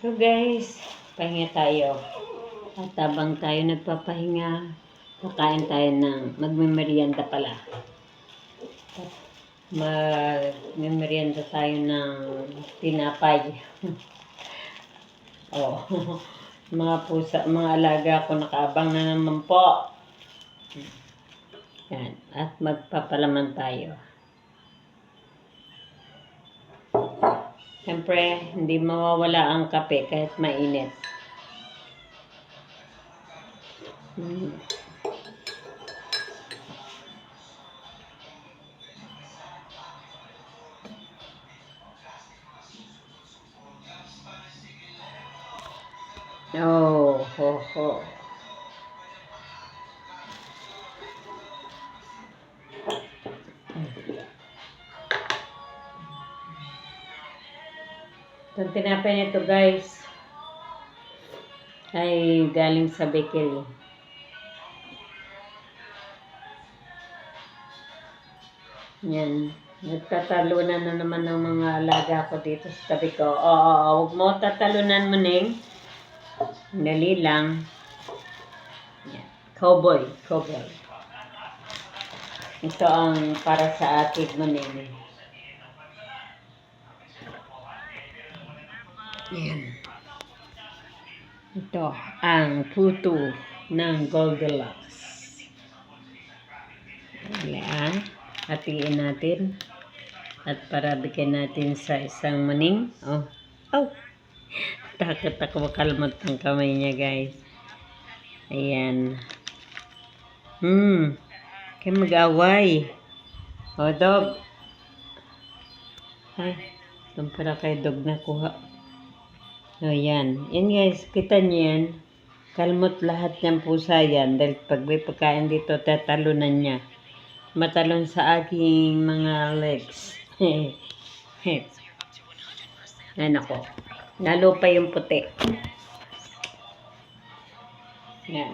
So guys, pahinga tayo. At habang tayo nagpapahinga, kakain tayo ng magmemerienda pala. Magmemerienda tayo ng tinapay. Oh, mga pusa, mga alaga ko nakaabang na naman po. Yan. At magpapalaman tayo. Siyempre, hindi mawawala ang kape kahit mainit. Oh, ho, ho. Itong tinapay nito guys ay galing sa bakery. Yan. Nagtatalunan na naman ng mga alaga ko dito sa tabi ko. Huwag mo tatalunan mo, Ning. Dali lang. Yan. Cowboy. Ito ang para sa atid mo, Ning. Yan. Ito ang puto ng Goldilocks. Yan. Hatiin natin. At para bigyan natin sa isang maning. Oh. Takot ako makalmot ang kamay niya, guys. Ayan. Kaya mag-away. O, dog. Ay, itong para kay dog na kuha. O, yan. Yan, guys. Kita niyo yan. Kalmot lahat niyang pusa yan. Dahil pag may pagkain dito, tatalunan niya. Matalon sa aking mga legs. Ayan ako. Lalo pa yung puti. Yan.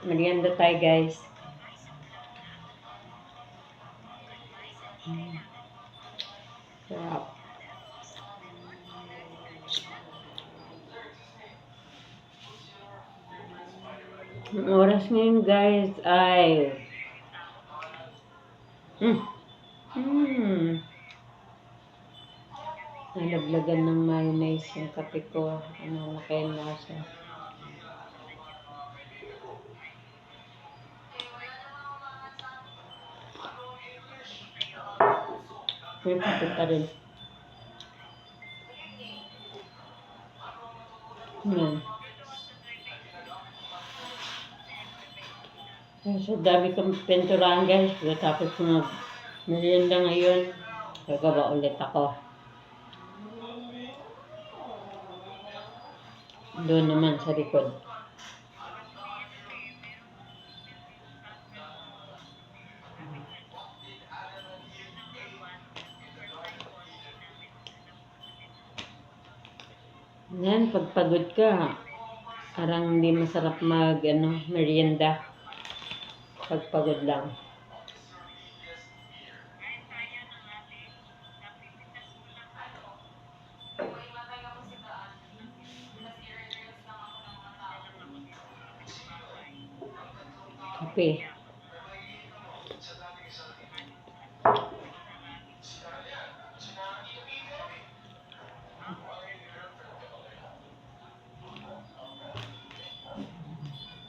Merienda tayo, guys. Sarap. Ang oras ngayon, guys, ay nalaglagan ng mayonnaise yung kape ko. Ano na kayo nasa? May kape pa rin. Yan. So, dami kong penturahan, guys. Tapos merienda ngayon, gagawa ulit ako. Doon naman sa likod. Yan, pagpagod ka, parang hindi masarap merienda. Pagpagod lang. Kape.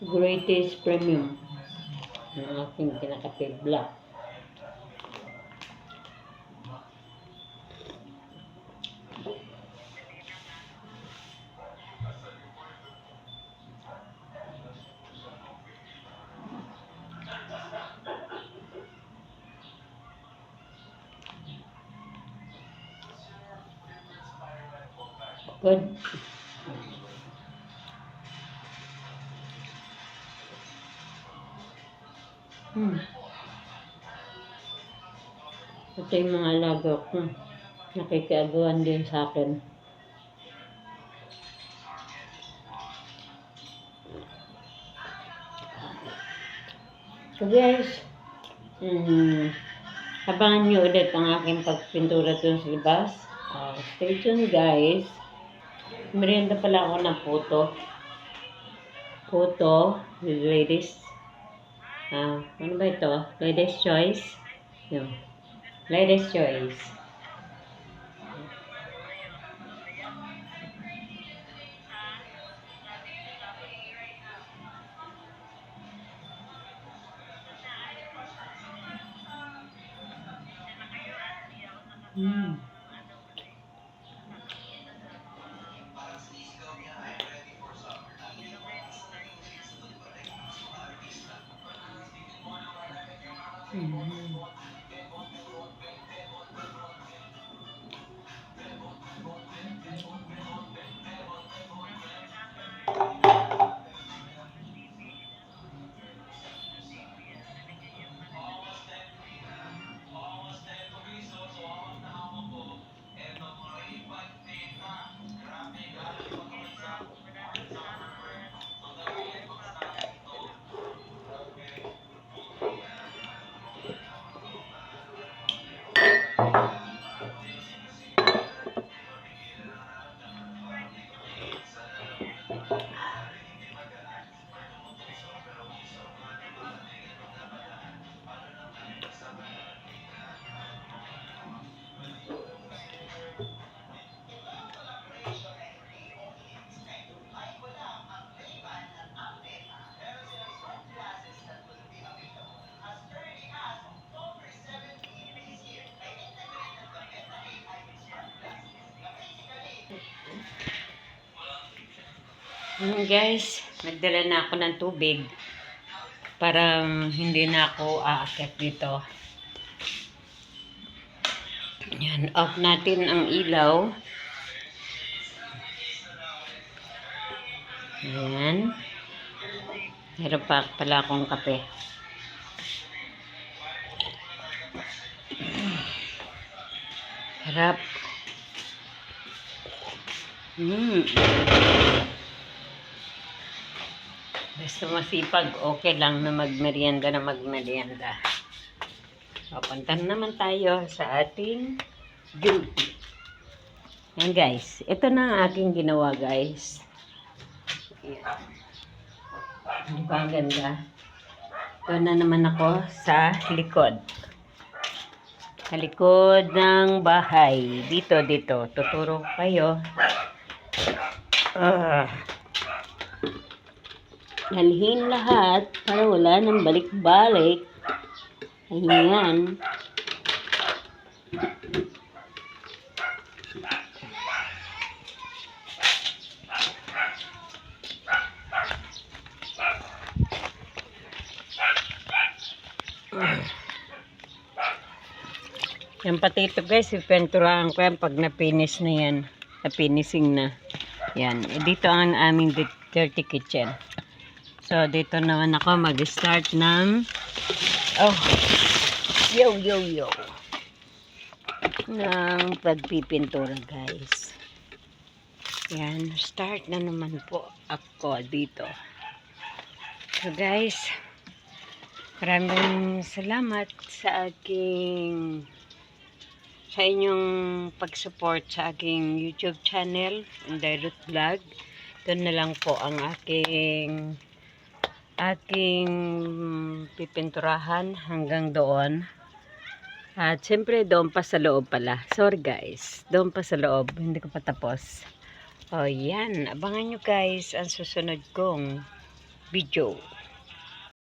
Greatest Premium. Ang aking kinakape black. Good. Ito yung mga alaga ko. Nakikiagawan din sa akin. So guys, abangan nyo ulit ang aking pagpintura dun sa labas. Stay tuned guys. Merienda pala ako ng puto. Puto with ladies. Ano ba ito? Ladies choice? No. Ladies choice. Mm. Mm. Guys, nagdala na ako ng tubig para hindi na ako aakyat dito. Yan, off natin ang ilaw. Ayan. Meron pa pala akong kape. Harap. Basta masipag, okay lang na magmerienda na magmerienda. Papunta naman tayo sa ating duty. Yan guys, ito na ang aking ginawa guys. Ayan. Hindi ba ang ganda? Ito na naman ako sa likod. Sa likod ng bahay. Dito. Tuturo ko kayo. Dalhin lahat para wala nang balik-balik. Ayan. Yan pati ito guys, ipenturahan ko yan pag napinis na yan. Napinising na. Yan. Dito ang aming dirty kitchen. So, dito naman ako mag-start ng yo. Ng pagpipintura guys. Yan. Start na naman po ako dito. So guys, maraming salamat sa inyong pag-support sa aking YouTube channel, Inday-Ruth Vlog. Ito na lang po ang aking pipinturahan hanggang doon. At siyempre doon pa sa loob pala. Sorry guys, doon pa sa loob. Hindi ko pa tapos. O yan, abangan nyo guys ang susunod kong video.